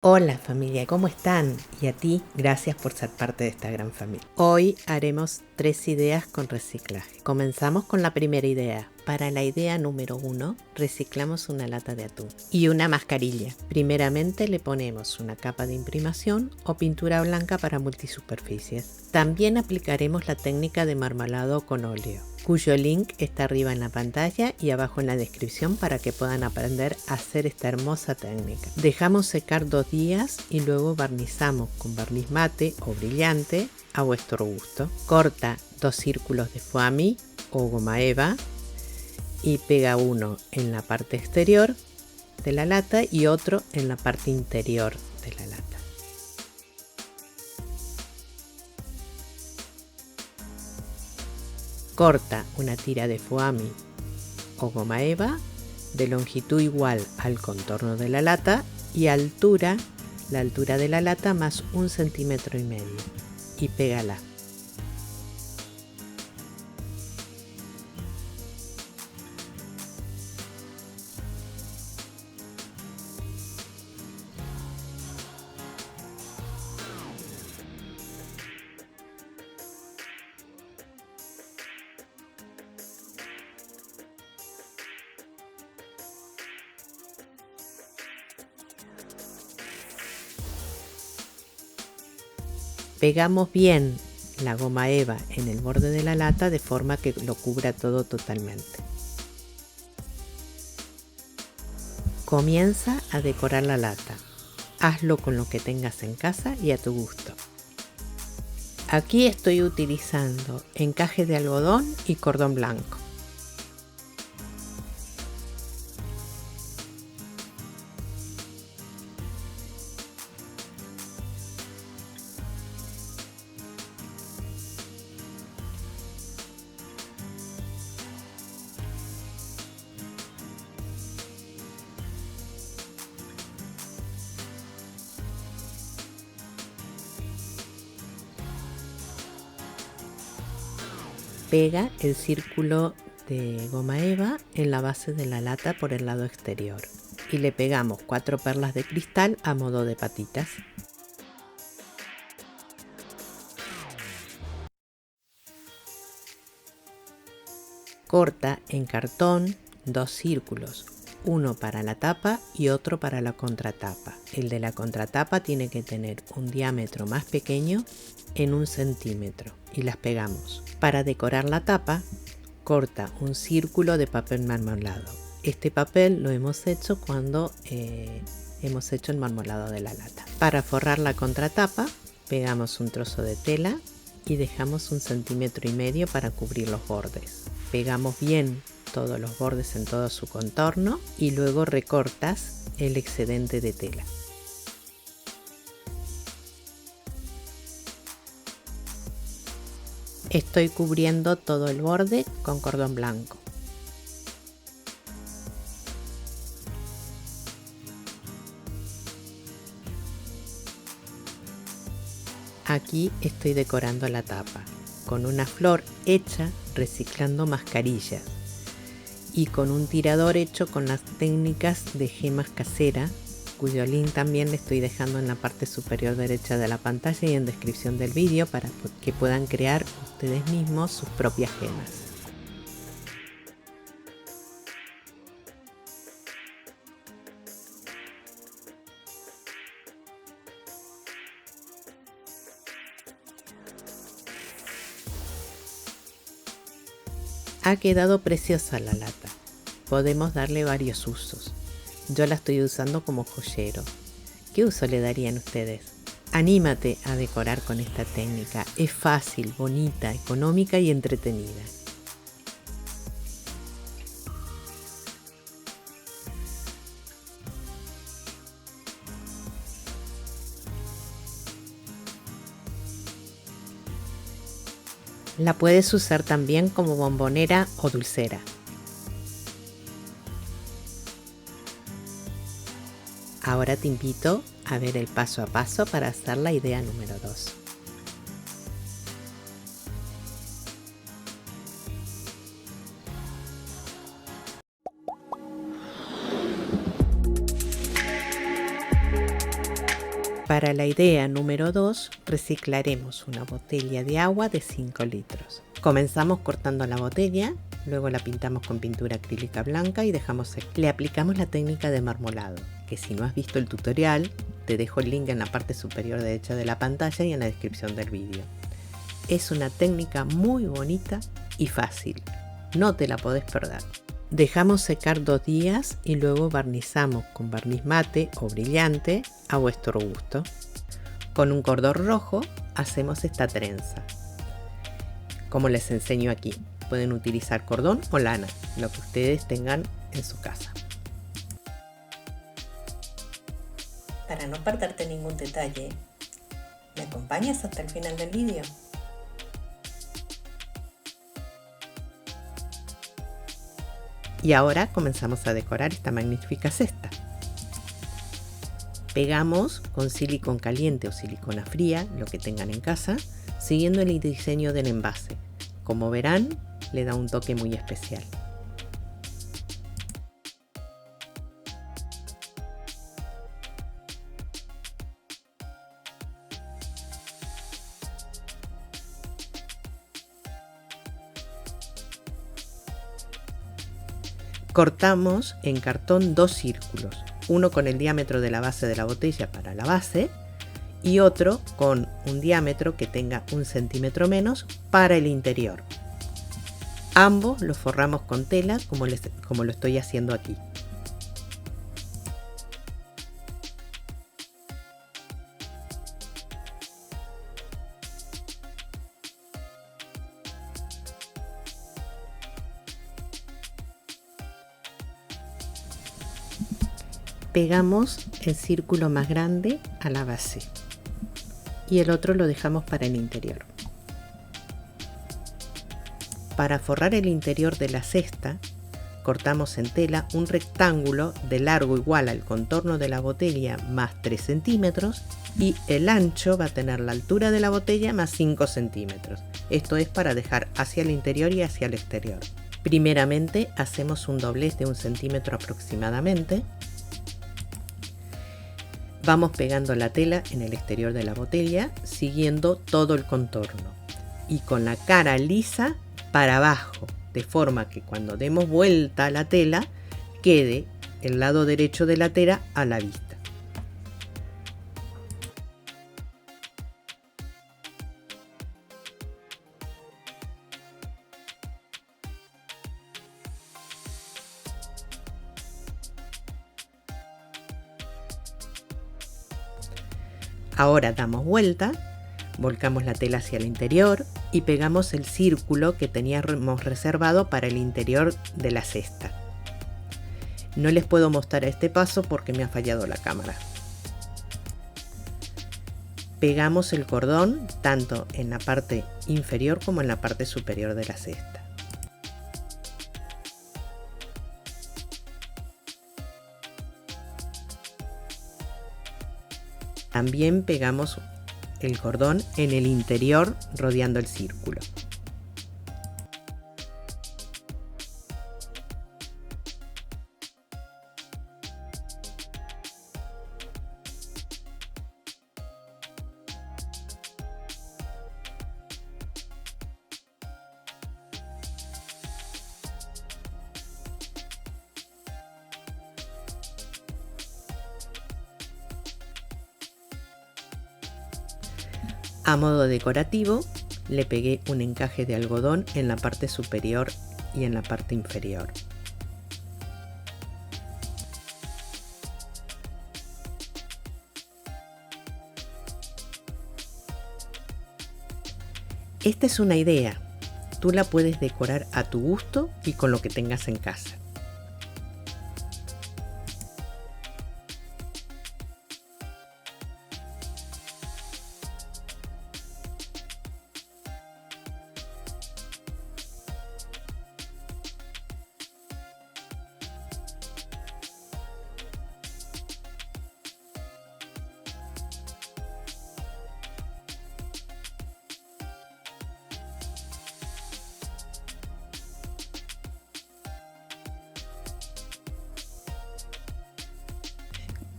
Hola familia, ¿cómo están? Y a ti, gracias por ser parte de esta gran familia. Hoy haremos 3 ideas con reciclaje. Comenzamos con la primera idea. Para la idea número 1, reciclamos una lata de atún y una mascarilla. Primeramente le ponemos una capa de imprimación o pintura blanca para multisuperficies. También aplicaremos la técnica de marmelado con óleo, cuyo link está arriba en la pantalla y abajo en la descripción para que puedan aprender a hacer esta hermosa técnica. Dejamos secar 2 días y luego barnizamos con barniz mate o brillante a vuestro gusto. Corta 2 círculos de foamy o goma eva y pega uno en la parte exterior de la lata y otro en la parte interior de la lata. Corta una tira de foamy o goma eva de longitud igual al contorno de la lata y altura, la altura de la lata más 1,5 centímetros y pégala. Pegamos bien la goma eva en el borde de la lata de forma que lo cubra todo totalmente. Comienza a decorar la lata. Hazlo con lo que tengas en casa y a tu gusto. Aquí estoy utilizando encaje de algodón y cordón blanco. Pega el círculo de goma eva en la base de la lata por el lado exterior y le pegamos 4 perlas de cristal a modo de patitas. Corta en cartón 2 círculos, uno para la tapa y otro para la contratapa. El de la contratapa tiene que tener un diámetro más pequeño en 1 centímetro y las pegamos. Para decorar la tapa, corta un círculo de papel marmolado. Este papel lo hemos hecho cuando hemos hecho el marmolado de la lata. Para forrar la contratapa, pegamos un trozo de tela y dejamos 1,5 centímetros para cubrir los bordes. Pegamos bien todos los bordes en todo su contorno y luego recortas el excedente de tela. Estoy cubriendo todo el borde con cordón blanco. Aquí estoy decorando la tapa con una flor hecha reciclando mascarillas y con un tirador hecho con las técnicas de gemas caseras, cuyo link también le estoy dejando en la parte superior derecha de la pantalla y en descripción del vídeo para que puedan crear ustedes mismos sus propias gemas. Ha quedado preciosa la lata. Podemos darle varios usos. Yo la estoy usando como joyero. ¿Qué uso le darían ustedes? Anímate a decorar con esta técnica. Es fácil, bonita, económica y entretenida. La puedes usar también como bombonera o dulcera. Ahora te invito a ver el paso a paso para hacer la idea número 2. Para la idea número 2, reciclaremos una botella de agua de 5 litros. Comenzamos cortando la botella, luego la pintamos con pintura acrílica blanca y dejamos secar. Le aplicamos la técnica de marmolado, que si no has visto el tutorial, te dejo el link en la parte superior derecha de la pantalla y en la descripción del vídeo. Es una técnica muy bonita y fácil, no te la podés perder. Dejamos secar 2 días y luego barnizamos con barniz mate o brillante a vuestro gusto. Con un cordón rojo hacemos esta trenza. Como les enseño aquí, pueden utilizar cordón o lana, lo que ustedes tengan en su casa. Para no perderte ningún detalle, ¿me acompañas hasta el final del vídeo? Y ahora comenzamos a decorar esta magnífica cesta. Pegamos con silicón caliente o silicona fría, lo que tengan en casa, siguiendo el diseño del envase. Como verán, le da un toque muy especial. Cortamos en cartón 2 círculos, uno con el diámetro de la base de la botella para la base y otro con un diámetro que tenga 1 centímetro menos para el interior. Ambos los forramos con tela como lo estoy haciendo aquí. Pegamos el círculo más grande a la base y el otro lo dejamos para el interior. Para forrar el interior de la cesta, cortamos en tela un rectángulo de largo igual al contorno de la botella más 3 centímetros y el ancho va a tener la altura de la botella más 5 centímetros. Esto es para dejar hacia el interior y hacia el exterior. Primeramente hacemos un doblez de 1 centímetro aproximadamente. Vamos pegando la tela en el exterior de la botella, siguiendo todo el contorno y con la cara lisa para abajo, de forma que cuando demos vuelta a la tela, quede el lado derecho de la tela a la vista. Ahora damos vuelta, volcamos la tela hacia el interior y pegamos el círculo que teníamos reservado para el interior de la cesta. No les puedo mostrar este paso porque me ha fallado la cámara. Pegamos el cordón tanto en la parte inferior como en la parte superior de la cesta. También pegamos el cordón en el interior rodeando el círculo. A modo decorativo, le pegué un encaje de algodón en la parte superior y en la parte inferior. Esta es una idea, tú la puedes decorar a tu gusto y con lo que tengas en casa.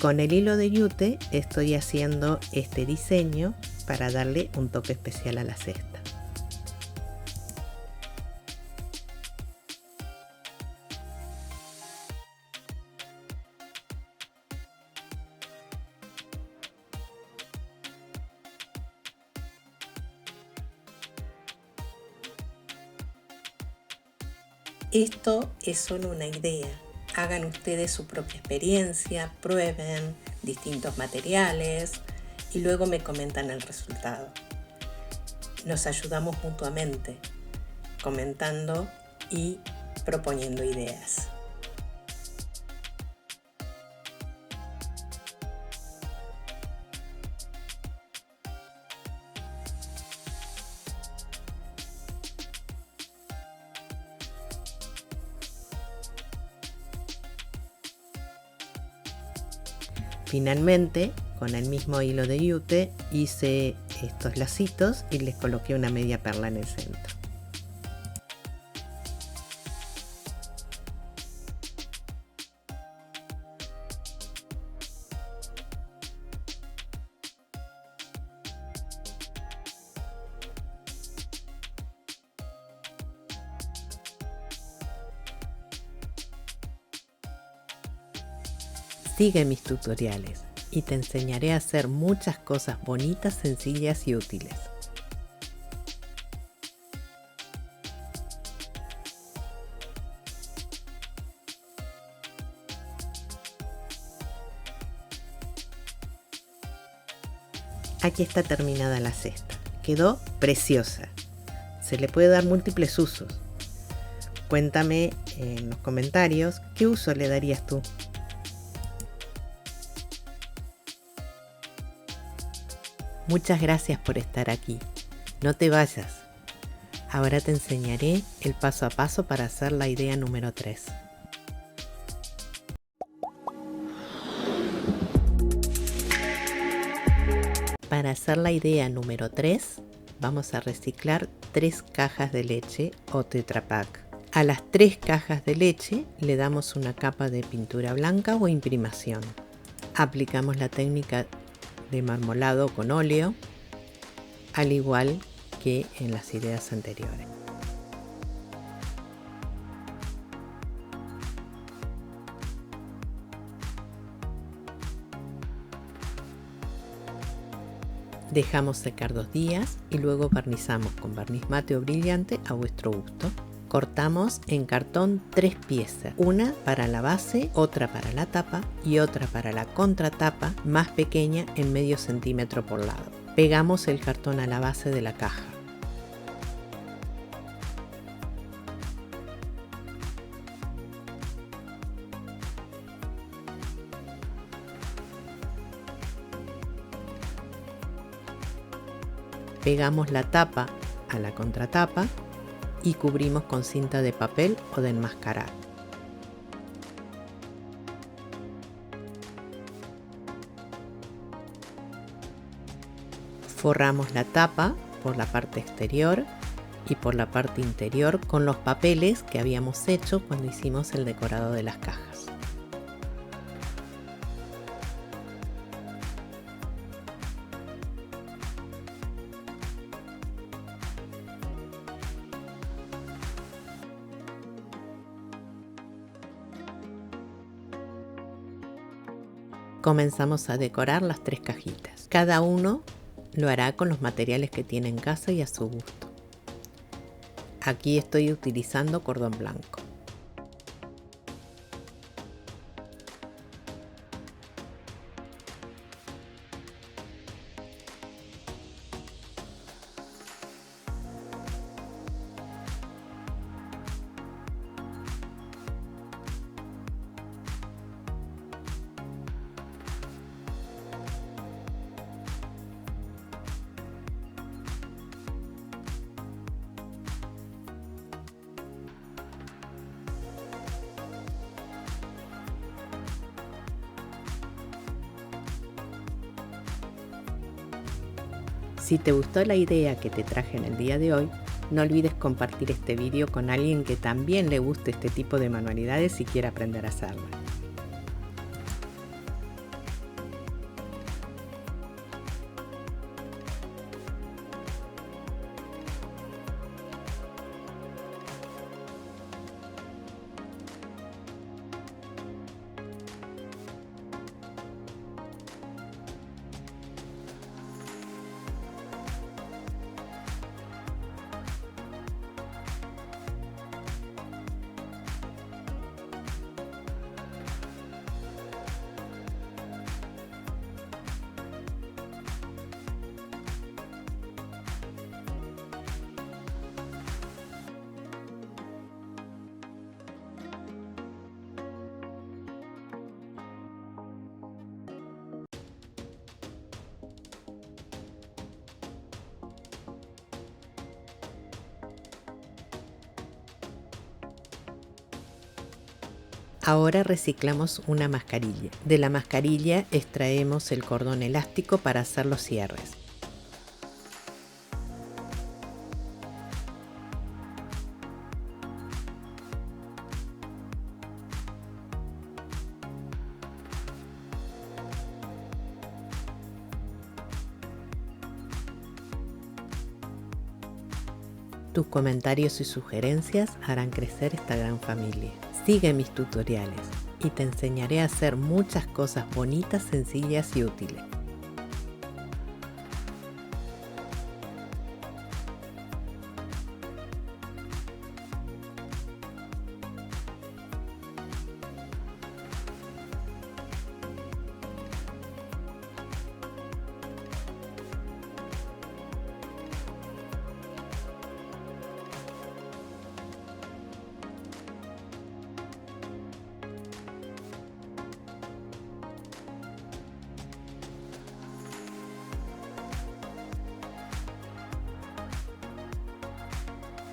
Con el hilo de yute estoy haciendo este diseño para darle un toque especial a la cesta. Esto es solo una idea. Hagan ustedes su propia experiencia, prueben distintos materiales y luego me comentan el resultado. Nos ayudamos mutuamente, comentando y proponiendo ideas. Finalmente, con el mismo hilo de yute, hice estos lacitos y les coloqué una media perla en el centro. Sigue mis tutoriales y te enseñaré a hacer muchas cosas bonitas, sencillas y útiles. Aquí está terminada la cesta. Quedó preciosa. Se le puede dar múltiples usos. Cuéntame en los comentarios qué uso le darías tú. Muchas gracias por estar aquí. No te vayas. Ahora te enseñaré el paso a paso para hacer la idea número 3. Para hacer la idea número 3, vamos a reciclar 3 cajas de leche o Tetra Pak. A las 3 cajas de leche le damos una capa de pintura blanca o imprimación. Aplicamos la técnica de marmolado con óleo, al igual que en las ideas anteriores. Dejamos secar 2 días y luego barnizamos con barniz mate o brillante a vuestro gusto. Cortamos en cartón 3 piezas, una para la base, otra para la tapa y otra para la contratapa más pequeña en medio centímetro por lado. Pegamos el cartón a la base de la caja. Pegamos la tapa a la contratapa y cubrimos con cinta de papel o de enmascarar. Forramos la tapa por la parte exterior y por la parte interior con los papeles que habíamos hecho cuando hicimos el decorado de las cajas. Comenzamos a decorar las 3 cajitas. Cada uno lo hará con los materiales que tiene en casa y a su gusto. Aquí estoy utilizando cordón blanco. Si te gustó la idea que te traje en el día de hoy, no olvides compartir este vídeo con alguien que también le guste este tipo de manualidades y quiera aprender a hacerlo. Ahora reciclamos una mascarilla. De la mascarilla extraemos el cordón elástico para hacer los cierres. Tus comentarios y sugerencias harán crecer esta gran familia. Sigue mis tutoriales y te enseñaré a hacer muchas cosas bonitas, sencillas y útiles.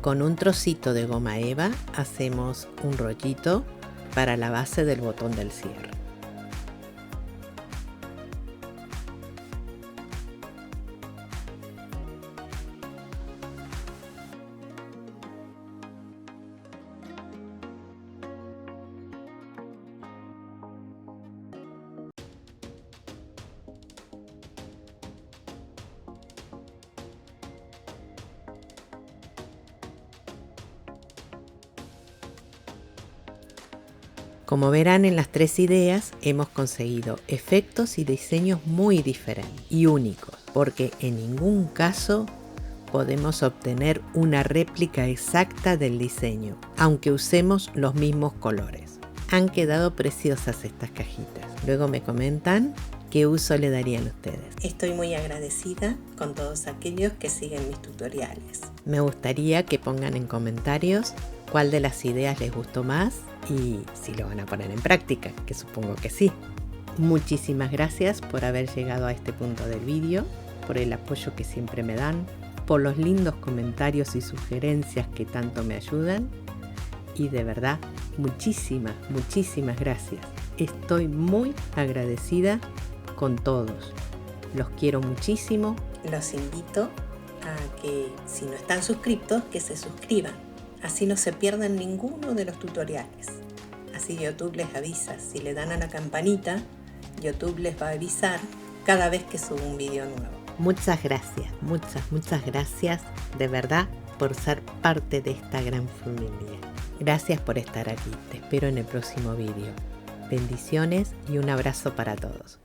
Con un trocito de goma eva hacemos un rollito para la base del botón del cierre. Como verán, en las 3 ideas hemos conseguido efectos y diseños muy diferentes y únicos, porque en ningún caso podemos obtener una réplica exacta del diseño, aunque usemos los mismos colores. Han quedado preciosas estas cajitas. Luego me comentan qué uso le darían ustedes. Estoy muy agradecida con todos aquellos que siguen mis tutoriales. Me gustaría que pongan en comentarios cuál de las ideas les gustó más y si lo van a poner en práctica, que supongo que sí. Muchísimas gracias por haber llegado a este punto del vídeo, por el apoyo que siempre me dan, por los lindos comentarios y sugerencias que tanto me ayudan y de verdad, muchísimas gracias. Estoy muy agradecida con todos. Los quiero muchísimo. Los invito a que, si no están suscritos, que se suscriban. Así no se pierden ninguno de los tutoriales. Así YouTube les avisa. Si le dan a la campanita, YouTube les va a avisar cada vez que subo un video nuevo. Muchas gracias, muchas gracias de verdad por ser parte de esta gran familia. Gracias por estar aquí. Te espero en el próximo video. Bendiciones y un abrazo para todos.